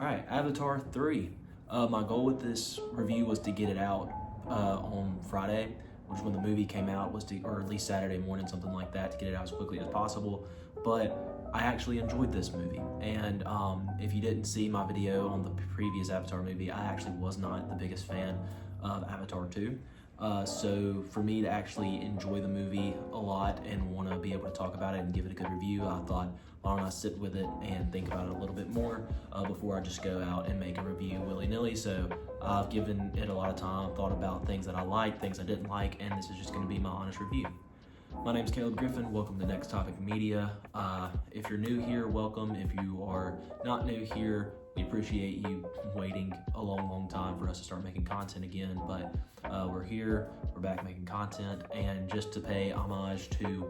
All right, Avatar 3. My goal with this review was to get it out on Friday, which when the movie came out was to, or at least Saturday morning, something like that, to get it out as quickly as possible. But I actually enjoyed this movie. And if you didn't see my video on the previous Avatar movie, I actually was not the biggest fan of Avatar 2. So for me to actually enjoy the movie a lot and want to be able to talk about it and give it a good review, I thought, why don't I sit with it and think about it a little bit more before I just go out and make a review willy-nilly. So I've given it a lot of time, thought about things that I liked, things I didn't like, and this is just going to be my honest review. My name's Caleb Griffin. Welcome to Next Topic Media. If you're new here, welcome. If you are not new here, we appreciate you waiting a long time for us to start making content again, but we're here, we're back making content, and just to pay homage to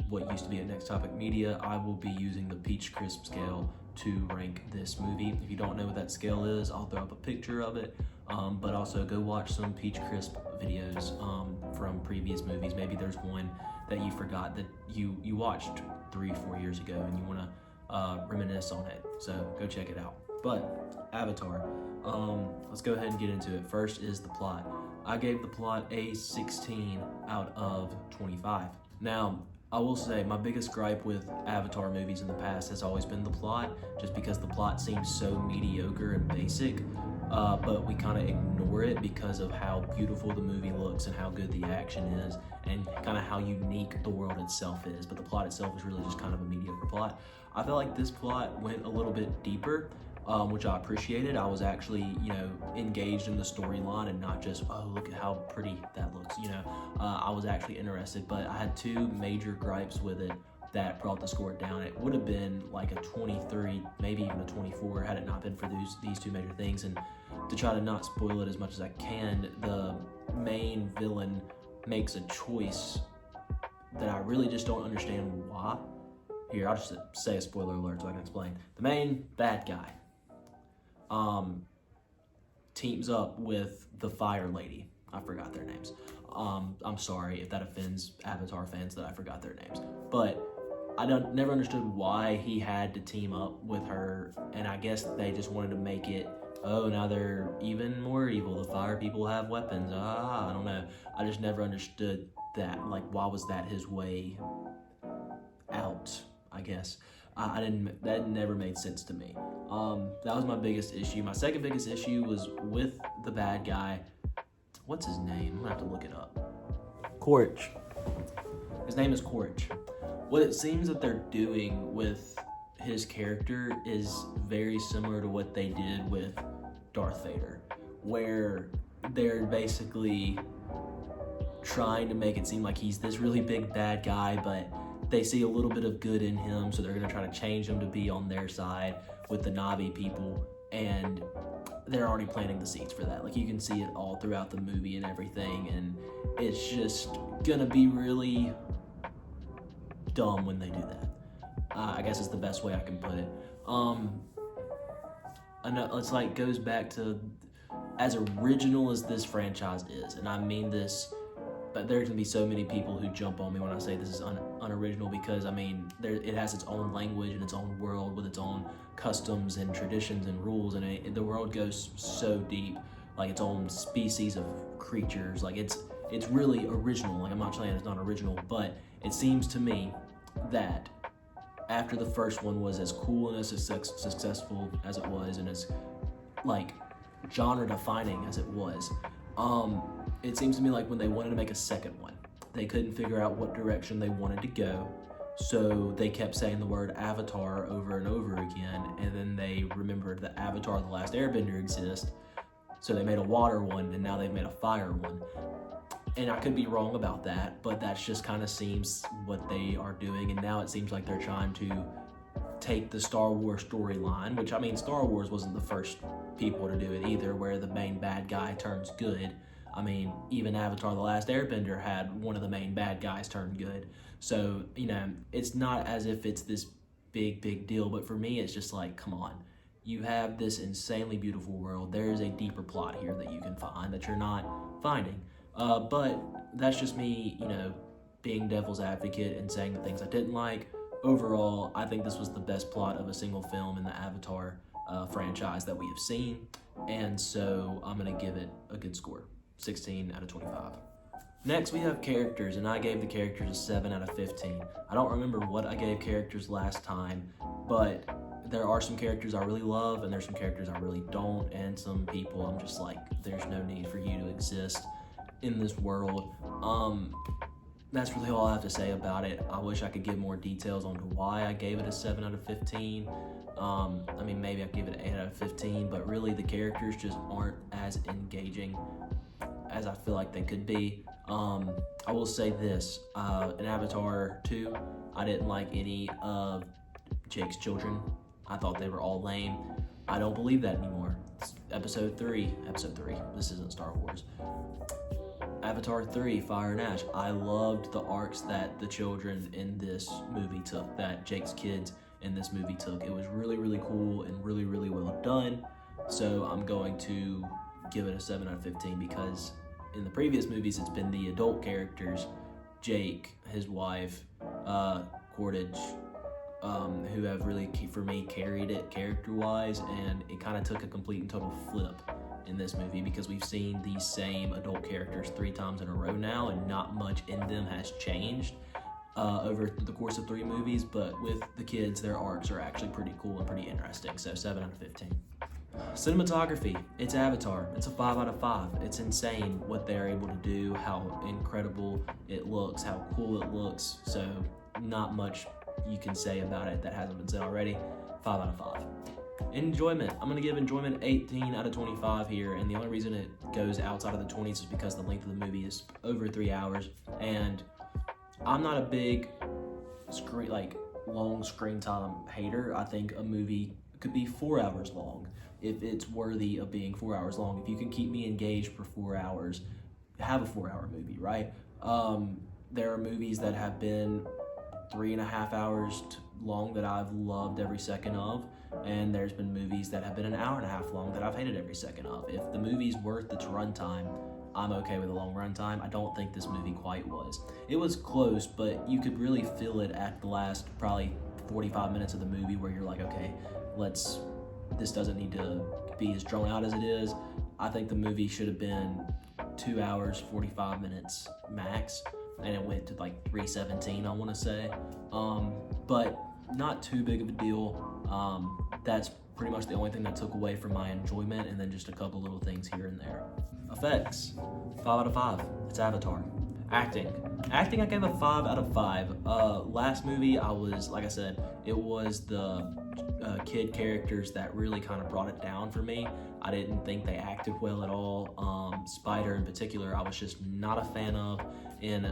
what used to be at Next Topic Media, I will be using the Peach Crisp scale to rank this movie. If you don't know what that scale is, I'll throw up a picture of it, but also go watch some Peach Crisp videos from previous movies. Maybe there's one that you forgot that you watched 3-4 years ago and you want to reminisce on it, so go check it out. But Avatar, let's go ahead and get into it. First is the plot. I gave the plot a 16 out of 25. Now, I will say my biggest gripe with Avatar movies in the past has always been the plot, just because the plot seems so mediocre and basic, but we kind of ignore it because of how beautiful the movie looks and how good the action is and kind of how unique the world itself is. But the plot itself is really just kind of a mediocre plot. I feel like this plot went a little bit deeper, which I appreciated. I was actually, engaged in the storyline and not just, oh, look at how pretty that looks, I was actually interested, but I had two major gripes with it that brought the score down. It would have been like a 23, maybe even a 24 had it not been for these two major things. And to try to not spoil it as much as I can, the main villain makes a choice that I really just don't understand why. Here, I'll just say a spoiler alert so I can explain. The main bad guy teams up with the Fire Lady. I forgot their names. I'm sorry if that offends Avatar fans that I forgot their names. But I never understood why he had to team up with her, and I guess they just wanted to make it, oh, now they're even more evil. The fire people have weapons. I don't know. I just never understood that. Like, why was that his way out, I guess? That never made sense to me. That was my biggest issue. My second biggest issue was with the bad guy. What's his name? I'm gonna have to look it up. Quaritch. His name is Quaritch. What it seems that they're doing with his character is very similar to what they did with Darth Vader, where they're basically trying to make it seem like he's this really big bad guy, but they see a little bit of good in him, so they're going to try to change him to be on their side with the Na'vi people, and they're already planting the seeds for that. Like, you can see it all throughout the movie and everything, and it's just going to be really dumb when they do that. I guess it's the best way I can put it. It's like goes back to as original as this franchise is, and I mean this, but there's gonna be so many people who jump on me when I say this is unoriginal, because I mean it has its own language and its own world with its own customs and traditions and rules, and the world goes so deep, like its own species of creatures. Like it's really original. Like, I'm not saying it's not original, but it seems to me that after the first one was as cool and as successful as it was, and as like genre defining as it was, it seems to me like when they wanted to make a second one, they couldn't figure out what direction they wanted to go, so they kept saying the word Avatar over and over again, and then they remembered that Avatar: The Last Airbender exists, so they made a water one, and now they've made a fire one. And I could be wrong about that, but that's just kind of seems what they are doing. And now it seems like they're trying to take the Star Wars storyline, which, I mean, Star Wars wasn't the first people to do it either, where the main bad guy turns good. I mean, even Avatar: The Last Airbender had one of the main bad guys turn good. So, it's not as if it's this big deal, but for me, it's just like, come on. You have this insanely beautiful world. There is a deeper plot here that you can find that you're not finding. But that's just me, being devil's advocate and saying the things I didn't like. Overall, I think this was the best plot of a single film in the Avatar franchise that we have seen. And so I'm going to give it a good score, 16 out of 25. Next, we have characters, and I gave the characters a 7 out of 15. I don't remember what I gave characters last time, but there are some characters I really love, and there's some characters I really don't, and some people I'm just like, there's no need for you to exist in this world. That's really all I have to say about it. I wish I could give more details on why I gave it a 7 out of 15. I mean, maybe I'd give it an 8 out of 15, but really the characters just aren't as engaging as I feel like they could be. I will say this, in Avatar 2, I didn't like any of Jake's children. I thought they were all lame. I don't believe that anymore. It's episode 3, this isn't Star Wars. Avatar 3, Fire and Ash. I loved the arcs that the children in this movie took, that Jake's kids in this movie took. It was really, really cool and really, really well done. So I'm going to give it a 7 out of 15 because in the previous movies, it's been the adult characters, Jake, his wife, Cordage, who have really, for me, carried it character-wise, and it kind of took a complete and total flip in this movie because we've seen these same adult characters 3 times in a row now, and not much in them has changed over the course of 3 movies, but with the kids, their arcs are actually pretty cool and pretty interesting, so 7 out of 15. Cinematography, it's Avatar. It's a 5 out of 5. It's insane what they're able to do, how incredible it looks, how cool it looks. So not much you can say about it that hasn't been said already. 5 out of 5. Enjoyment, I'm going to give enjoyment 18 out of 25 here, and the only reason it goes outside of the 20s is because the length of the movie is over 3 hours, and I'm not a big long screen time hater. I think a movie could be 4 hours long if it's worthy of being 4 hours long. If you can keep me engaged for 4 hours, have a 4-hour movie, right? There are movies that have been 3.5 hours long that I've loved every second of, and there's been movies that have been an hour and a half long that I've hated every second of. If the movie's worth its runtime, I'm okay with a long runtime. I don't think this movie quite was. It was close, but you could really feel it at the last probably 45 minutes of the movie where you're like, okay, this doesn't need to be as drawn out as it is. I think the movie should have been 2 hours, 45 minutes max, and it went to like 3:17, I want to say. But not too big of a deal. That's pretty much the only thing that took away from my enjoyment, and then just a couple little things here and there. Effects, 5 out of 5. It's Avatar. Acting, I gave a 5 out of 5. Last movie, like I said, it was the kid characters that really kind of brought it down for me. I didn't think they acted well at all. Spider in particular, I was just not a fan of in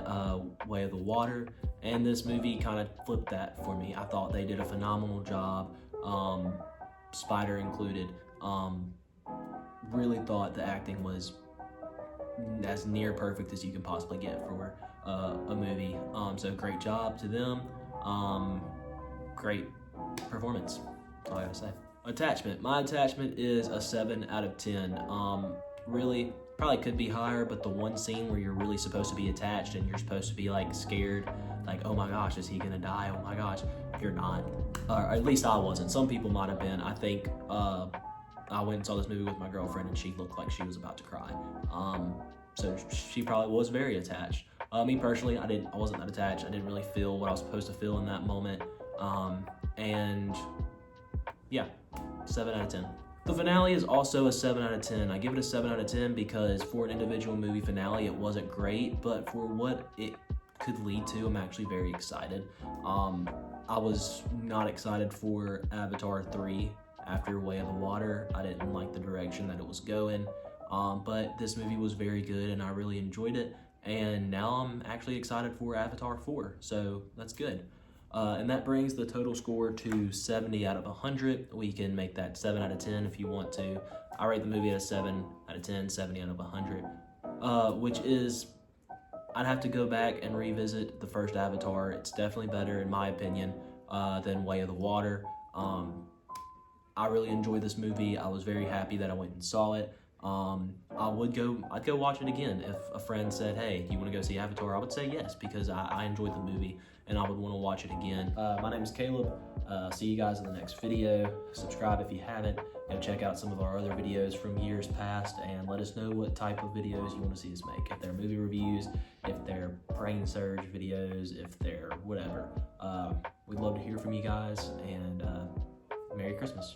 Way of the Water, and this movie kind of flipped that for me. I thought they did a phenomenal job, Spider included. Really thought the acting was as near perfect as you can possibly get for a movie. So great job to them. Great performance. That's all I gotta say. Attachment. My attachment is a 7 out of 10. Really, probably could be higher, but the one scene where you're really supposed to be attached and you're supposed to be like scared, like, oh my gosh, is he gonna die? Oh my gosh, you're not. Or at least I wasn't. Some people might have been. I think I went and saw this movie with my girlfriend and she looked like she was about to cry. So she probably was very attached. Me personally, I wasn't that attached. I didn't really feel what I was supposed to feel in that moment. And yeah, 7 out of 10. The finale is also a 7 out of 10. I give it a 7 out of 10 because for an individual movie finale, it wasn't great, but for what it could lead to, I'm actually very excited. I was not excited for Avatar 3 after Way of the Water. I didn't like the direction that it was going, but this movie was very good and I really enjoyed it, and now I'm actually excited for Avatar 4, so that's good. And that brings the total score to 70 out of 100. We can make that 7 out of 10 if you want to. I rate the movie at a 7 out of 10, 70 out of 100, which is, I'd have to go back and revisit the first Avatar. It's definitely better, in my opinion, than Way of the Water. I really enjoyed this movie. I was very happy that I went and saw it. I'd go watch it again. If a friend said, hey, do you want to go see Avatar? I would say yes, because I enjoyed the movie and I would want to watch it again. My name is Caleb. See you guys in the next video. Subscribe if you haven't. Go check out some of our other videos from years past and let us know what type of videos you want to see us make. If they're movie reviews, if they're brain surge videos, if they're whatever. We'd love to hear from you guys, and Merry Christmas.